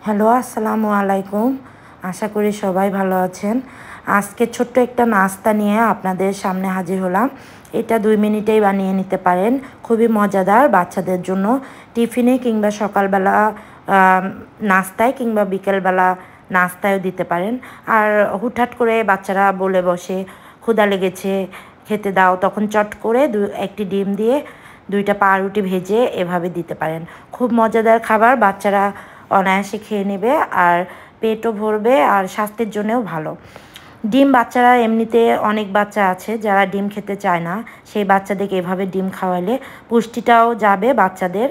Hello, আসসালামু আলাইকুম। আশা করি সবাই ভালো আছেন। আজকে ছোট্ট একটা নাস্তা নিয়ে আপনাদের সামনে হাজির হলাম। এটা 2 মিনিটেই বানিয়ে নিতে পারেন। খুবই মজাদার বাচ্চাদের জন্য টিফিনে কিংবা সকালবেলা নাস্তায় কিংবা বিকেলবেলা নাস্তায়ও দিতে পারেন। আর হুটহাট করে বাচ্চারা বলে বসে ক্ষুধা লেগেছে খেতে দাও, তখন চট করে একটি ডিম দিয়ে 2টা পাউরুটি ভেজে এভাবে দিতে পারেন। খুব মজাদার খাবার, বাচ্চারা অনায়াসে খেয়ে নেবে আর পেটও ভরবে আর স্বাস্থ্যের জন্যও ভালো। ডিম বাচ্চারা এমনিতে অনেক বাচ্চা আছে যারা ডিম খেতে চায় না, সেই বাচ্চাদেরকে এভাবে ডিম খাওয়ালে পুষ্টিটাও যাবে বাচ্চাদের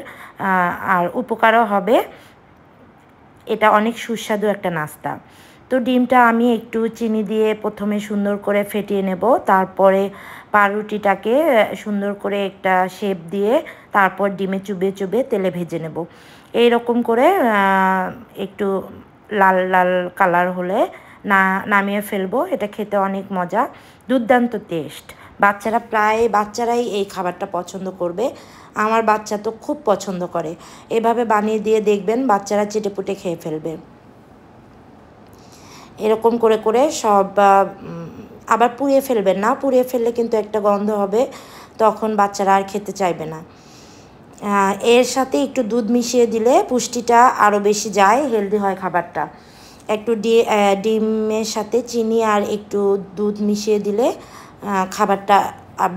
আর উপকারও হবে। এটা অনেক সুস্বাদু একটা নাস্তা। তো ডিমটা আমি একটু চিনি দিয়ে প্রথমে সুন্দর করে ফেটিয়ে নেব, তারপরে পাউরুটিটাকে সুন্দর করে একটা শেপ দিয়ে তারপর ডিমে চুবিয়ে চুবিয়ে তেলে ভেজে নেব। এই রকম করে একটু লাল লাল কালার হলে নামিয়ে ফেলবো। এটা খেতে অনেক মজা, দুর্দান্ত টেস্ট। বাচ্চারাই এই খাবারটা পছন্দ করবে। আমার বাচ্চা তো খুব পছন্দ করে। এভাবে বানিয়ে দিয়ে দেখবেন বাচ্চারা চেটেপুটে খেয়ে ফেলবে। এরকম করে করে সব আবার পুড়িয়ে ফেলবেন না, পুড়িয়ে ফেললে কিন্তু একটা গন্ধ হবে, তখন বাচ্চারা আর খেতে চাইবে না। এর সাথে একটু দুধ মিশিয়ে দিলে পুষ্টিটা আরও বেশি যায়, হেলদি হয় খাবারটা। একটু ডিমের সাথে চিনি আর একটু দুধ মিশিয়ে দিলে খাবারটা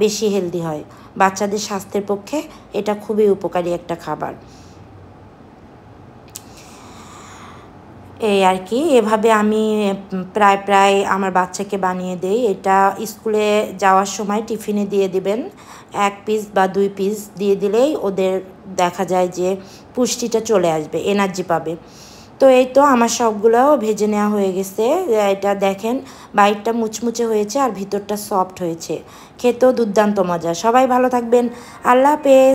বেশি হেলদি হয়। বাচ্চাদের স্বাস্থ্যের পক্ষে এটা খুবই উপকারী একটা খাবার। এই আর কি, এভাবে আমি প্রায় আমার বাচ্চাকে বানিয়ে দেই। এটা স্কুলে যাওয়ার সময় টিফিনে দিয়ে দিবেন, 1 পিস বা 2 পিস দিয়ে দিলেই ওদের দেখা যায় যে পুষ্টিটা চলে আসবে, এনার্জি পাবে। তো এই তো আমার সবগুলো ভেজে নেওয়া হয়ে গেছে। এটা দেখেন বাইরটা মুচমুচে হয়েছে আর ভিতরটা সফট হয়েছে, খেতেও দুর্দান্ত মজা। সবাই ভালো থাকবেন, আল্লাহ হাফেজ।